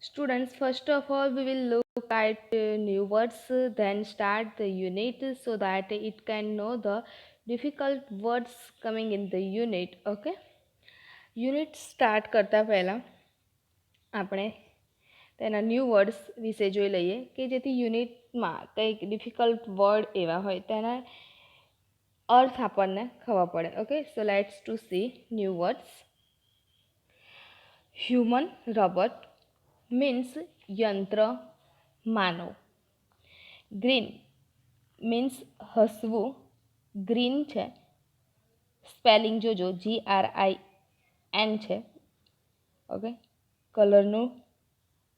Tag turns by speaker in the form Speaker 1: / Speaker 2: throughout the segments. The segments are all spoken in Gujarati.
Speaker 1: Students, first of all, we will look at new words, then start the unit so that it can know the difficult words coming in the unit. Okay. Unit start કરતાં પહેલાં આપણે તેના ન્યૂ વર્ડ્સ વિશે જોઈ લઈએ કે જેથી યુનિટમાં કંઈક ડિફિકલ્ટ વર્ડ એવા હોય તેના અર્થ આપણને ખબર પડે. Okay, so let's to see new words. Human robot means યંત્ર માનવ. ગ્રીન મીન્સ હસવું. ગ્રીન છે, સ્પેલિંગ જોજો, GRIN છે. ઓકે, કલરનું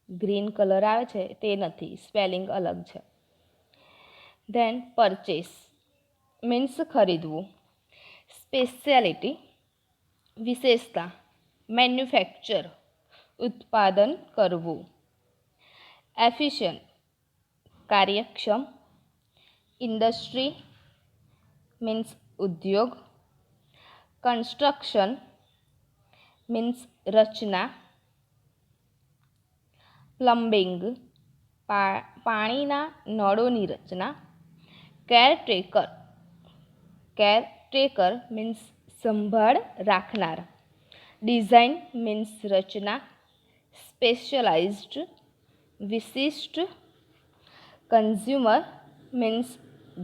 Speaker 1: ગ્રીન કલર આવે છે તે નથી, સ્પેલિંગ અલગ છે. ધેન પરચેસ મીન્સ ખરીદવું. સ્પેશિયાલિટી વિશેષતા. મેન્યુફેક્ચર ઉત્પાદન કરવું. એફિશિયન્ટ કાર્યક્ષમ. ઇન્ડસ્ટ્રી મીન્સ ઉદ્યોગ. કન્સ્ટ્રક્શન મીન્સ રચના. પ્લમ્બિંગ પાણીના નળોની રચના. કેરટેકર મીન્સ સંભાળ રાખનાર. ડિઝાઇન મીન્સ રચના. સ્પેશિયલાઇઝ્ડ વિશિષ્ટ. કન્ઝ્યુમર મીન્સ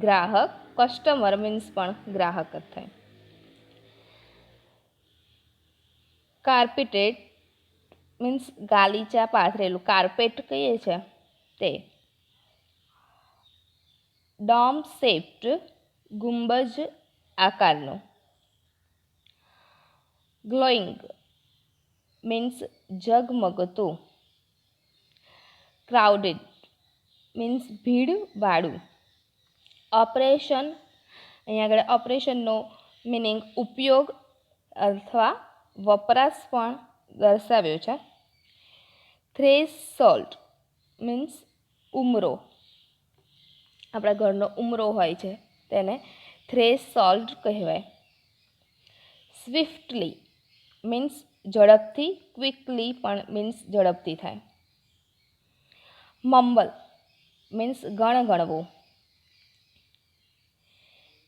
Speaker 1: ગ્રાહક. કસ્ટમર મીન્સ પણ ગ્રાહક જ થાય. કાર્પેટેડ મીન્સ ગાલીચા પાથરેલું, કાર્પેટ કહીએ છે તે. ડોમ શેપ્ડ ગુંબજ આકારનું. ગ્લોઈંગ મીન્સ ઝગમગતું. ક્રાઉડેડ મીન્સ ભીડવાળું. ઓપરેશન, અહીંયા આગળ ઓપરેશનનો મિનિંગ ઉપયોગ અથવા વપરાશ પણ દર્શાવ્યો છે. થ્રેશોલ્ડ મીન્સ ઉમરો. આપણા ઘરનો ઉમરો હોય છે તેને થ્રેશોલ્ડ કહેવાય. સ્વિફ્ટલી મીન્સ ઝડપથી. ક્વિકલી પણ મીન્સ ઝડપથી થાય. મમ્બલ મીન્સ ગણગણવું.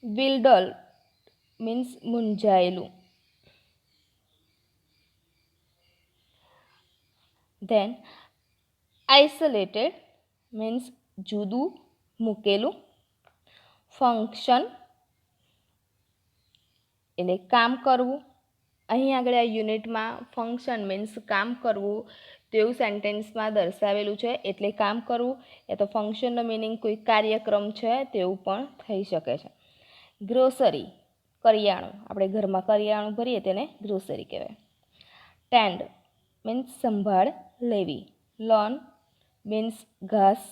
Speaker 1: વિલ્ડલ મીન્સ મૂંઝાયેલું. ધેન આઇસોલેટેડ મીન્સ જુદું મૂકેલું. ફંક્શન એટલે કામ કરવું. અહીં આગળ આ યુનિટમાં ફંક્શન મીન્સ કામ કરવું તેવું સેન્ટેન્સમાં દર્શાવેલું છે, એટલે કામ કરવું યા તો ફંક્શનનો મિનિંગ કોઈ કાર્યક્રમ છે તેવું પણ થઈ શકે છે. ગ્રોસરી કરિયાણું, આપણે ઘરમાં કરિયાણું ભરીએ તેને ગ્રોસરી કહેવાય. ટેન્ડ મીન્સ સંભાળ લેવી. લોન મીન્સ ઘાસ.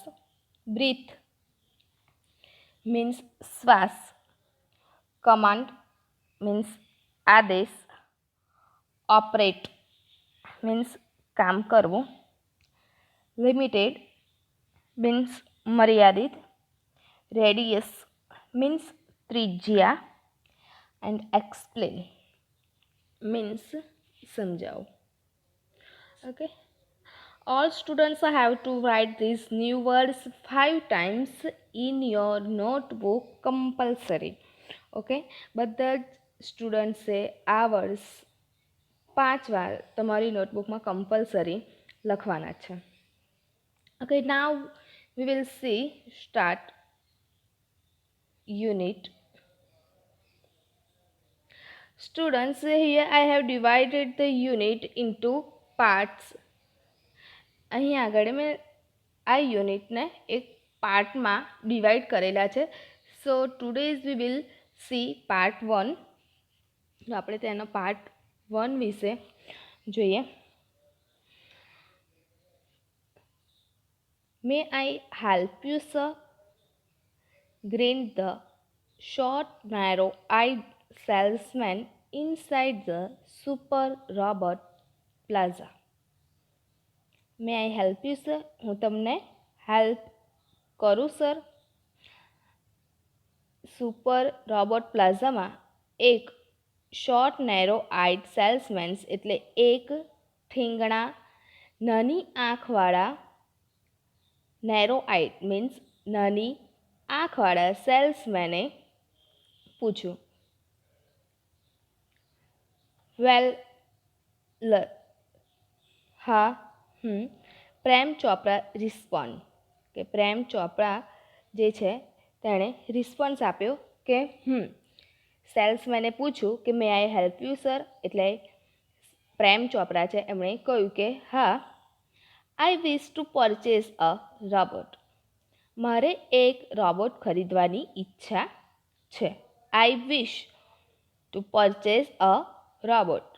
Speaker 1: બ્રીથ મીન્સ શ્વાસ. કમાન્ડ મીન્સ આદેશ. ઓપરેટ મીન્સ કામ કરવું. લિમિટેડ મીન્સ મર્યાદિત. રેડિયસ મીન્સ ત્રિજ્યા. એન્ડ એક્સપ્લેન મીન્સ સમજાવો. Okay, all students have to write these new words 5 times in your notebook compulsory. Okay, બધા સ્ટુડન્ટ્સે આ વર્ડ્સ 5 વાર તમારી નોટબુકમાં કમ્પલસરી લખવાના છે. Okay, now we will see start unit. Students, here I have divided the unit into parts. અહીં આગળ મેં આ યુનિટને એક પાર્ટમાં ડિવાઈડ કરેલા છે. So today's we will see part 1. આપણે તેનો પાર્ટ 1 વિશે જોઈએ. May I help you sir? Grinned the short narrow-eyed salesman inside the super robot plaza. May I help you, sir? હું તમને હેલ્પ કરું સર? સુપર રોબોટ પ્લાઝામાં એક શોર્ટ નેરો આઈડ સેલ્સમેન્સ એટલે એક ઠીંગણા નાની આંખવાળા નેરો આઈડ મીન્સ નાની આંખવાળા સેલ્સમેને પૂછ્યું. વેલ હા પ્રેમ ચોપરા રિસ્પોન્ડ કે પ્રેમ ચોપરા જે છે તેણે રિસ્પોન્સ આપ્યો કે સેલ્સમેને પૂછ્યું કે may I help you sir. એટલે પ્રેમ ચોપરા છે એમણે કહ્યું કે હા, I wish to purchase a robot. મારે એક રોબોટ ખરીદવાની ઈચ્છા છે. I wish to purchase a robot.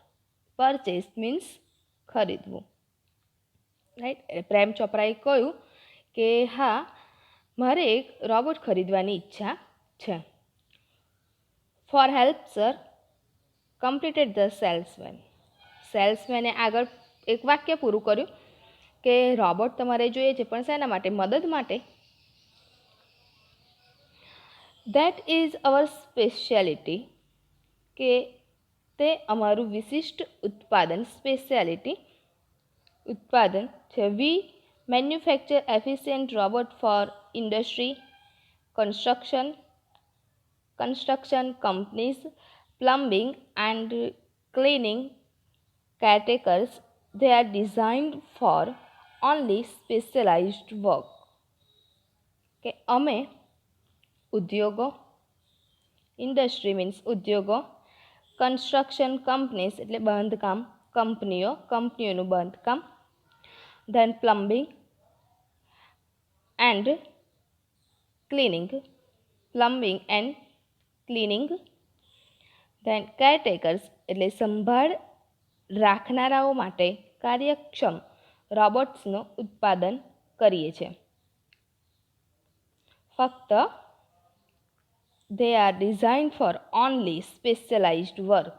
Speaker 1: Purchase means ખરીદવું, રાઈટ. પ્રેમ ચોપરાએ કહ્યું કે હા, મારે એક રોબોટ ખરીદવાની ઈચ્છા છે. For help sir completed the salesman. સેલ્સમેને આગળ એક વાક્ય પૂરું કર્યું કે રોબોટ તમારે જોઈએ છે પણ શેના માટે? મદદ માટે. ધેટ ઇઝ અવર સ્પેશિયાલિટી કે તે અમારું વિશિષ્ટ ઉત્પાદન, સ્પેશિયાલિટી ઉત્પાદન છે. We manufacture efficient robot for industry, construction companies, plumbing and cleaning caretakers. They are designed for only specialized work. કે અમે ઉદ્યોગો, ઇન્ડસ્ટ્રી મીન્સ ઉદ્યોગો, કન્સ્ટ્રક્શન કંપનીઝ એટલે બાંધકામ કંપનીઓનું બાંધકામ, then plumbing and cleaning, then caretakers એટલે સંભાળ રાખનારાઓ માટે કાર્યક્ષમ રોબોટ્સનું ઉત્પાદન કરીએ છીએ. ફક્ત they are design four only specialized work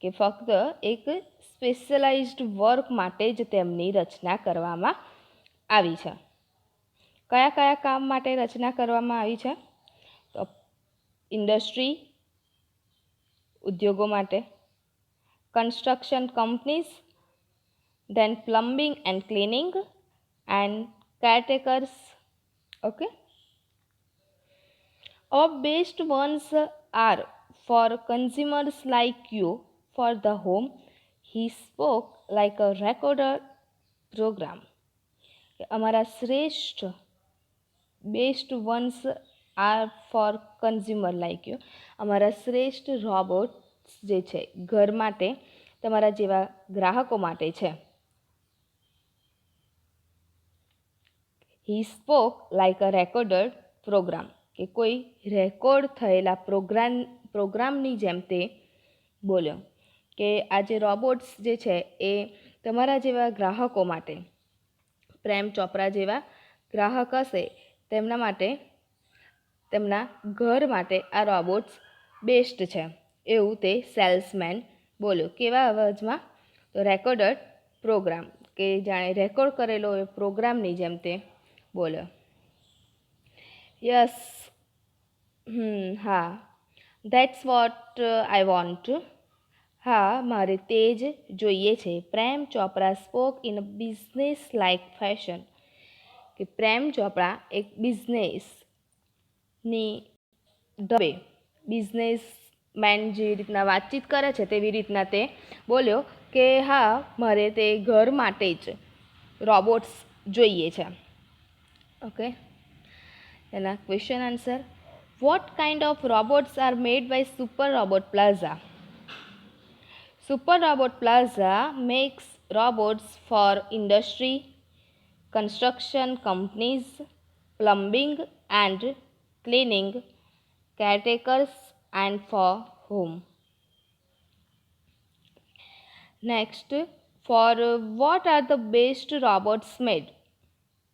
Speaker 1: કે ફક્ત એક સ્પેશિયલાઇઝ્ડ વર્ક માટે જ તેમની રચના કરવામાં આવી છે. કયા કયા કામ માટે રચના કરવામાં આવી છે? તો ઇન્ડસ્ટ્રી ઉદ્યોગો માટે, construction companies, then plumbing and cleaning and caretakers. Okay, our best ones are for consumers like you. For the home he spoke like a recorder program. અમારા શ્રેષ્ઠ best ones are for consumer like you. અમારા શ્રેષ્ઠ રોબોટ્સ જે છે ઘર માટે તમારા જેવા ગ્રાહકો માટે છે. He spoke like a recorder program કે કોઈ રેકોર્ડ થયેલા પ્રોગ્રામની જેમ તે બોલ્યો. કે આ જે રોબોટ્સ જે છે એ તમારા જેવા ગ્રાહકો માટે, પ્રેમ ચોપરા જેવા ગ્રાહક હશે તેમના માટે, તેમના ઘર માટે આ રોબોટ્સ બેસ્ટ છે એવું તે સેલ્સમેન બોલ્યો. કેવા અવાજમાં? તો રેકોર્ડડ પ્રોગ્રામ કે જાણે રેકોર્ડ કરેલો એ પ્રોગ્રામની જેમ તે બોલ્યો. યસ, હા, ધેટ્સ વોટ આઈ વોન્ટ. હા, મારે તે જ જોઈએ છે. Prem Chopra spoke in a business like fashion કે પ્રેમ ચોપરા એક બિઝનેસની ઢબે, બિઝનેસમેન જે રીતના વાતચીત કરે છે તેવી રીતના તે બોલ્યો કે હા, મારે તે ઘર માટે જ રોબોટ્સ જોઈએ છે. ઓકે, એના question answer. What kind of robots are made by super robot plaza? Super Robot Plaza makes robots for industry, construction companies, plumbing and cleaning, caretakers and for home. Next, for what are the best robots made?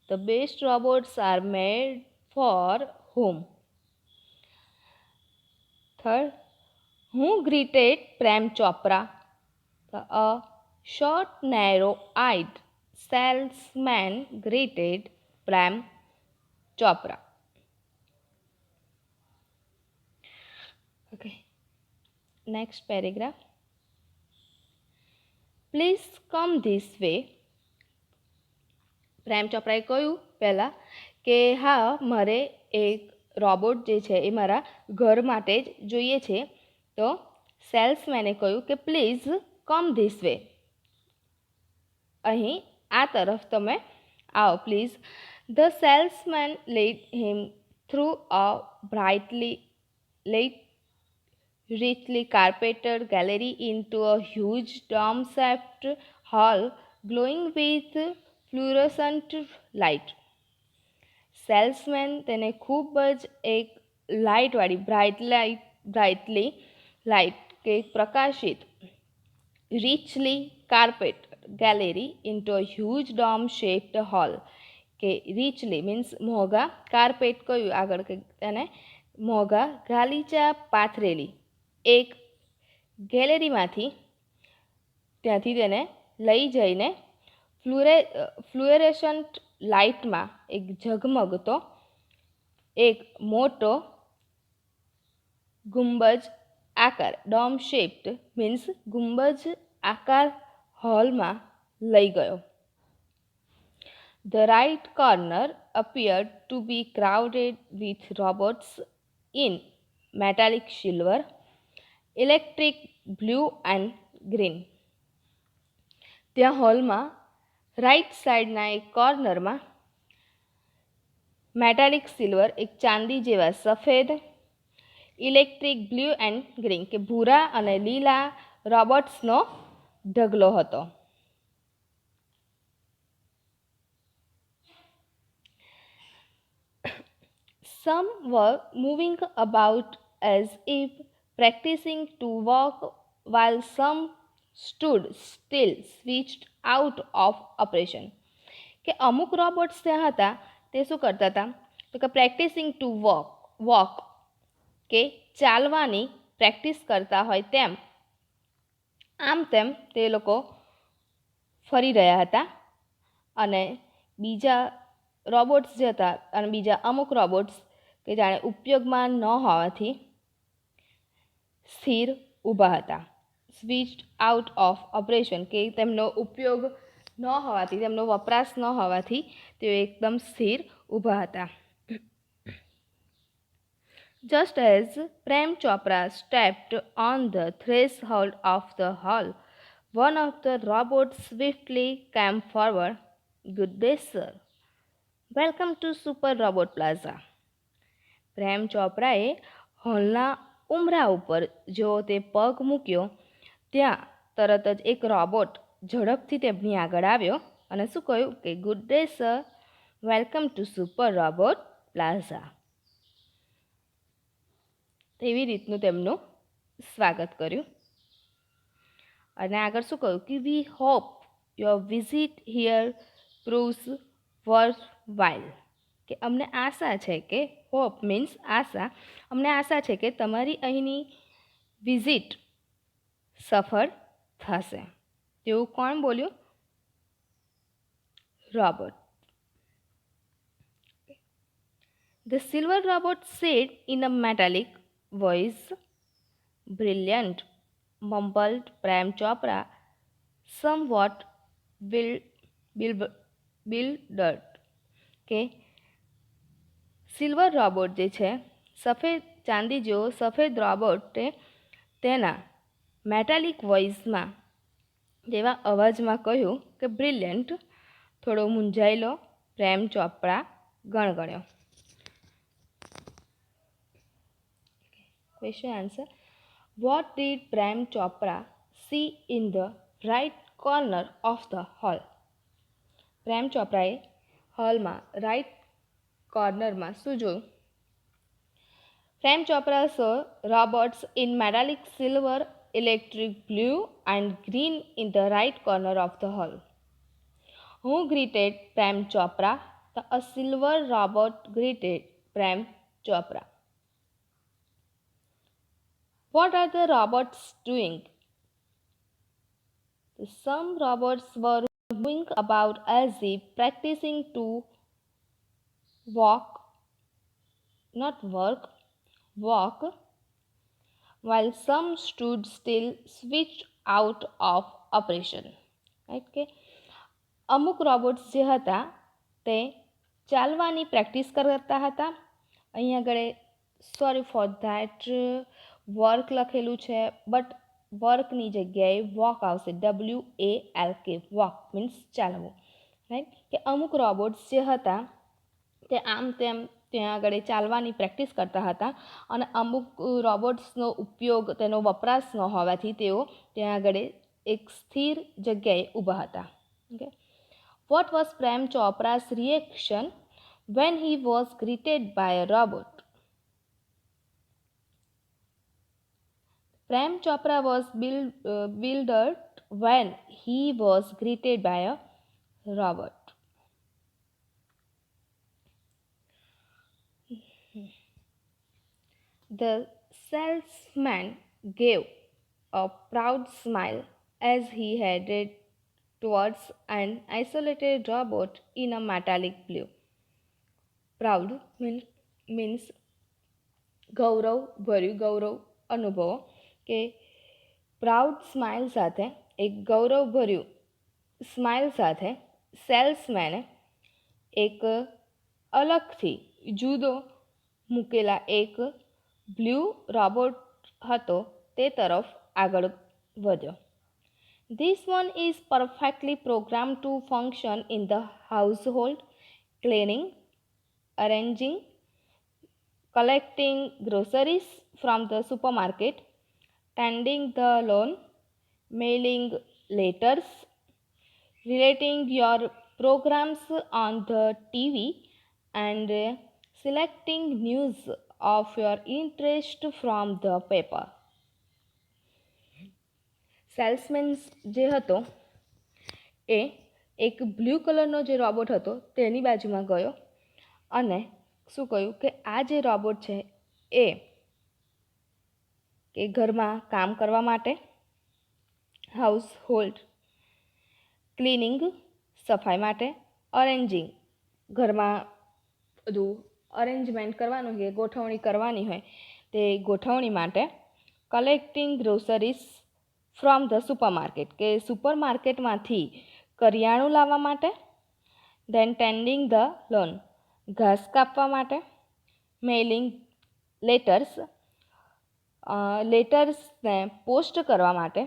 Speaker 1: The best robots are made for home. Third, who greeted Prem Chopra? A short, narrow-eyed salesman greeted Prem Chopra. Okay. Next paragraph. Please come this way. પ્રેમ ચોપરાએ કહ્યું પહેલાં કે હા મારે એક રોબોટ જે છે એ મારા ઘર માટે જ જોઈએ છે. તો સેલ્સમેને કહ્યું કે પ્લીઝ કમ ધીસ વે, અહીં આ તરફ તમે આવો please. The salesman led him through a brightly lit richly carpeted gallery into a huge dome-shaped hall glowing with fluorescent light. Salesman તેને ખૂબ જ એક લાઇટવાળી બ્રાઇટલી લાઇટ કે પ્રકાશિત richly carpeted gallery into a huge dome-shaped hall કે richly મીન્સ મોંઘા, કાર્પેટ કયું આગળ કે તેને મોંઘા ગાલીચા પાથરેલી એક ગેલેરીમાંથી ત્યાંથી તેને લઈ જઈને ફ્લુએરેસન્ટ લાઇટમાં એક ઝગમગતો એક મોટો ગુંબજ આકાર, ડોમ શેપ્ડ મીન્સ ગુંબજ આકાર હોલમાં લઈ ગયો. The right corner appeared to be crowded with robots in metallic silver, electric blue and green. ત્યાં હોલમાં રાઈટ સાઈડના એક કોર્નરમાં મેટાલિક સિલ્વર એક ચાંદી જેવા સફેદ, ઇલેક્ટ્રિક બ્લુ એન્ડ ગ્રીન કે ભૂરા અને લીલા રોબોટ્સનો ઢગલો હતો. Some were moving about as if practicing to walk, while some stood still, switched out of operation. કે અમુક રોબોટ્સ ત્યાં હતા તે શું કરતા હતા તો કે પ્રેક્ટિસિંગ ટુ વોક કે ચાલવાની પ્રેક્ટિસ કરતા હોય તેમ આમ તેમ તે લોકો ફરી રહ્યા હતા. અને બીજા રોબોટ્સ જે હતા અને બીજા અમુક રોબોટ્સ કે જાણે ઉપયોગમાં ન હોવાથી સ્થિર ઊભા હતા. સ્વિચ્ડ આઉટ ઓફ ઓપરેશન કે તેમનો ઉપયોગ ન હોવાથી, તેમનો વપરાશ ન હોવાથી તેઓ એકદમ સ્થિર ઊભા હતા. Just as Prem Chopra stepped on the threshold of the hall, one of the robots swiftly came forward. Good day, sir. Welcome to Super Robot Plaza. પ્રેમ ચોપરાએ હોલના ઉંબરા ઉપર જો તે પગ મૂક્યો ત્યાં તરત જ એક રોબોટ ઝડપથી તેમની આગળ આવ્યો અને શું કહ્યું કે good day sir, welcome to super robot plaza. તેવી રીતનું તેમનું સ્વાગત કર્યું અને આગળ શું કહ્યું કે we hope your visit here proves worthwhile. કે અમને આશા છે કે હોપ મીન્સ આશા, અમને આશા છે કે તમારી અહીંની વિઝિટ સફળ થશે. તેવું કોણ બોલ્યું? Robot. The silver robot said in a metallic voice, brilliant, mumbled Prem Chopra, somewhat bewildered. કે સિલ્વર રોબોટ જે છે સફેદ ચાંદી જેવો સફેદ રોબોટે તેના મેટાલિક વોઇસમાં જેવા અવાજમાં કહ્યું કે બ્રિલિયન્ટ, થોડો મૂંઝાયેલો Prem Chopra ગણગણ્યો. Question answer. What did Prem Chopra see in the right corner of the hall? પ્રેમ ચોપરાએ હોલમાં રાઇટ કોર્નરમાં શું જોયું? Prem Chopra saw robots in metallic silver, electric blue and green in the right corner of the hall. Who greeted Prem Chopra? A silver robot greeted Prem Chopra. What are the robots doing? Some robots were moving about as if practicing to walk, while some stood still, switched out of operation. Right? કે અમુક રોબોટ્સ જે હતા તે ચાલવાની પ્રેક્ટિસ કરતા હતા. અહીંયા આગળ સોરી ફોર ધેટ વર્ક લખેલું છે, બટ વર્કની જગ્યાએ વોક આવશે. WALK, વોક મીન્સ ચાલવું, રાઈટ. કે અમુક રોબોટ્સ જે હતા તે આમ તેમ ત્યાં આગળ ચાલવાની પ્રેક્ટિસ કરતા હતા, અને અમુક રોબોટ્સનો ઉપયોગ, તેનો વપરાશ ન હોવાથી તેઓ ત્યાં આગળ એક સ્થિર જગ્યાએ ઊભા હતા. Okay. What was Prem Chopra's reaction when he was greeted by a robot? Prem Chopra was bewildered when he was greeted by a robot. The salesman gave a proud smile as he headed towards an isolated robot in a metallic blue. Proud means ગૌરવ ભર્યું, ગૌરવ અનુભવો. કે પ્રાઉડ સ્માઇલ સાથે, એક ગૌરવભર્યું સ્માઇલ સાથે સેલ્સમેને એક અલગથી જુદો મૂકેલા એક બ્લુ રોબોટ હતો તે તરફ આગળ વધ્યો. This one is perfectly programmed to function in the household, cleaning, arranging, collecting groceries from the supermarket, tending the lawn, mailing letters, relating your programs on the TV, and selecting news of your interest from the paper. Salesman જે હતો એ એક બ્લુ કલરનો જે રોબોટ હતો તેની બાજુમાં ગયો અને શું કહ્યું કે આ જે રોબોટ છે એ કે ઘરમાં કામ કરવા માટે, હાઉસ હોલ્ડ ક્લિનિંગ સફાઈ માટે, અરેન્જિંગ ઘરમાં બધું અરેન્જમેન્ટ કરવાનું હોય, ગોઠવણી કરવાની હોય તે ગોઠવણી માટે, collecting groceries from the supermarket કે સુપરમાર્કેટમાંથી કરિયાણું લાવવા માટે, ધેન ટેન્ડિંગ ધ લોન ઘાસ કાપવા માટે, મેઇલિંગ લેટર્સને પોસ્ટ કરવા માટે,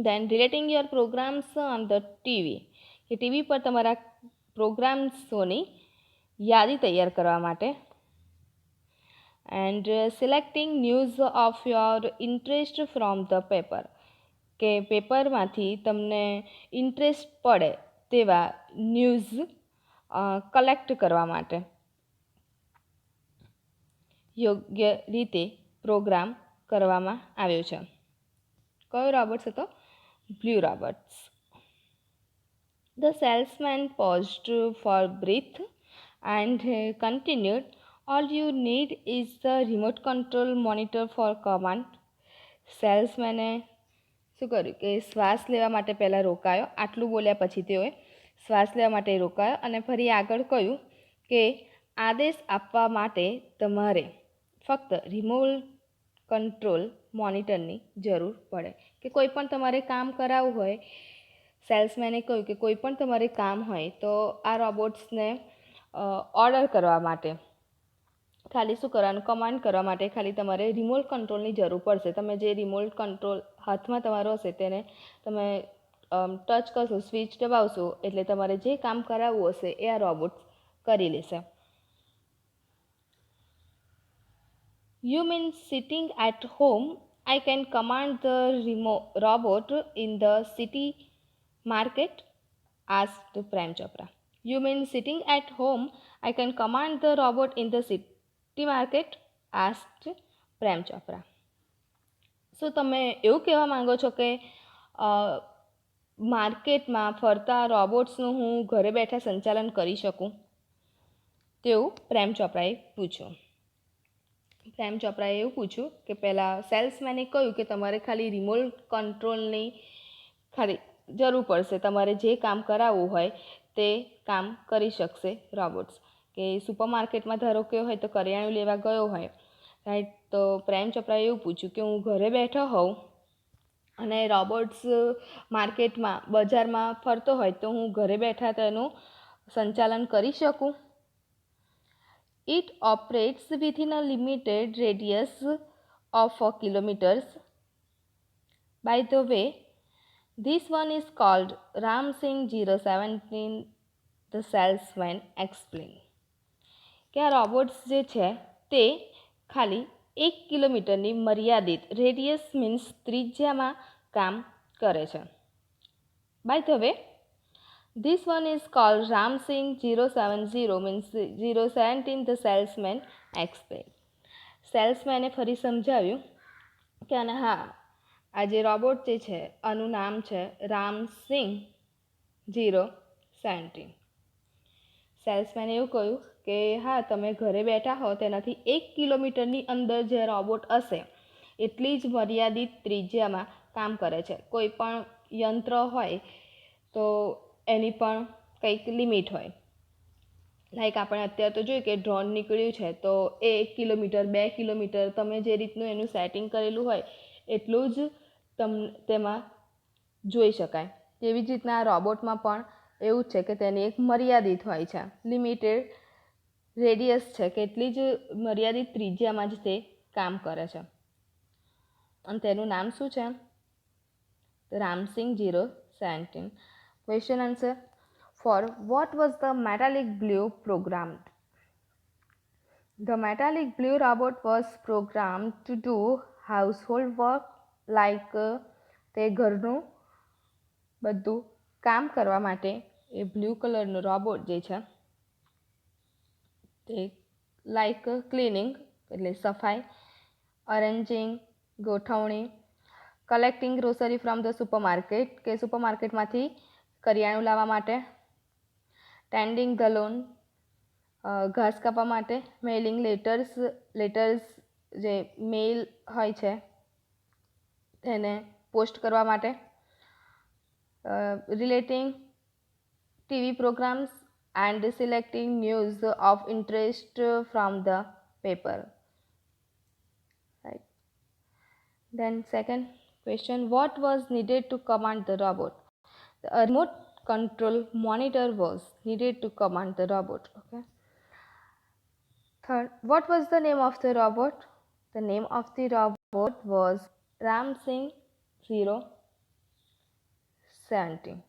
Speaker 1: then relating your programmes on the TV કે ટીવી પર તમારા પ્રોગ્રામ્સોની યાદી તૈયાર કરવા માટે, and selecting news of your interest from the paper કે પેપરમાંથી તમને ઇન્ટરેસ્ટ પડે તેવા ન્યૂઝ કલેક્ટ કરવા માટે યોગ્ય રીતે પ્રોગ્રામ કરવામાં આવ્યો છે. કયો રોબોટ્સ હતો? Blue robots. The salesman paused for breath and continued, all you need is the remote control monitor for command. સેલ્સમેને શું કર્યું કે શ્વાસ લેવા માટે પહેલાં રોકાયો. આટલું બોલ્યા પછી તેઓએ શ્વાસ લેવા માટે રોકાયો અને ફરી આગળ કહ્યું કે આદેશ આપવા માટે તમારે ફક્ત રિમોટ કંટ્રોલ મોનિટરની જરૂર પડે. કે કોઈ પણ તમારે કામ કરાવવું હોય, સેલ્સમેને કહ્યું કે કોઈ પણ તમારે કામ હોય તો આ રોબોટ્સને ઓર્ડર કરવા માટે ખાલી શું કરવાનું, કમાન્ડ કરવા માટે ખાલી તમારે રિમોટ કંટ્રોલની જરૂર પડશે. તમે જે રિમોટ કંટ્રોલ હાથમાં તમારો હશે તેને તમે ટચ કરશો, સ્વિચ દબાવશો એટલે તમારે જે કામ કરાવવું હશે એ આ રોબોટ્સ કરી લેશે. You mean sitting at home, I can command the robot in the city market? Asked Prem Chopra. You mean sitting at home, I can command the robot in the city market? Asked Prem Chopra. શું તમે એવું કહેવા માંગો છો કે માર્કેટમાં ફરતા રોબોટ્સનું હું ઘરે બેઠા સંચાલન કરી શકું? તેવું પ્રેમ ચોપરાએ પૂછ્યું. પ્રેમ ચોપરાએ એવું પૂછ્યું કે પહેલાં સેલ્સમેને કહ્યું કે તમારે ખાલી રિમોટ કંટ્રોલની ખાલી જરૂર પડશે, તમારે જે કામ કરાવવું હોય તે કામ કરી શકશે રોબોટ્સ. કે સુપરમાર્કેટમાં ધારો કે હોય તો કરિયાણું લેવા ગયો હોય, રાઈટ, તો પ્રેમ ચોપરાએ એવું પૂછ્યું કે હું ઘરે બેઠો હોઉં અને રોબોટ્સ માર્કેટમાં બજારમાં ફરતો હોય તો હું ઘરે બેઠા તેનું સંચાલન કરી શકું. It operates within a limited radius of 4 kilometers. By the way, this one is called Ram Singh 017, the salesman explained. કે આ રોબોટ્સ જે છે તે ખાલી 1 કિલોમીટરની મર્યાદિત રેડિયસ મીન્સ ત્રિજ્યામાં કામ કરે છે. By the way, this one is called Ram Singh 070 means 017, the salesman explained. સેલ્સમેને ફરી સમજાવ્યું કે અને હા, આ જે રોબોટ જે છે આનું નામ છે રામ સિંહ 017. સેલ્સમેને એવું કહ્યું કે હા, તમે ઘરે બેઠા હો તેનાથી 1 કિલોમીટરની અંદર જે રોબોટ હશે એટલી જ મર્યાદિત ત્રિજ્યામાં કામ કરે છે. કોઈ પણ યંત્ર હોય તો એની પણ કંઈક લિમિટ હોય. લાઈક આપણે અત્યારે તો જોઈએ કે ડ્રોન નીકળ્યું છે તો એ 1 કિલોમીટર 2 કિલોમીટર તમે જે રીતનું એનું સેટિંગ કરેલું હોય એટલું જ તેમાં જોઈ શકાય. તેવી જ રીતના આ રોબોટમાં પણ એવું જ છે કે તેની એક મર્યાદિત હોય છે, લિમિટેડ રેડિયસ છે કે એટલી જ મર્યાદિત ત્રિજ્યામાં જ તે કામ કરે છે. અને તેનું નામ શું છે? Ram Singh 017. Question answer. For what was the metallic blue programmed? The metallic blue robot was programmed to do household work like તે ઘરનું બધું કામ કરવા માટે એ બ્લુ કલરનું રોબોટ જે છે તે લાઈક ક્લિનિંગ એટલે સફાઈ, અરેન્જિંગ ગોઠવણી, collecting grocery from the supermarket કે સુપરમાર્કેટમાંથી કરિયાણું લાવવા માટે, ટેન્ડિંગ ધ લોન ઘાસ કાપવા માટે, મેઇલિંગ લેટર્સ જે મેઇલ હોય છે તેને પોસ્ટ કરવા માટે, relating TV programmes and selecting news of interest from the paper. Right. Then second question, what was needed to command the robot? A remote control monitor was needed to command the robot. Okay. Third, what was the name of the robot? The name of the robot was Ram Singh 017.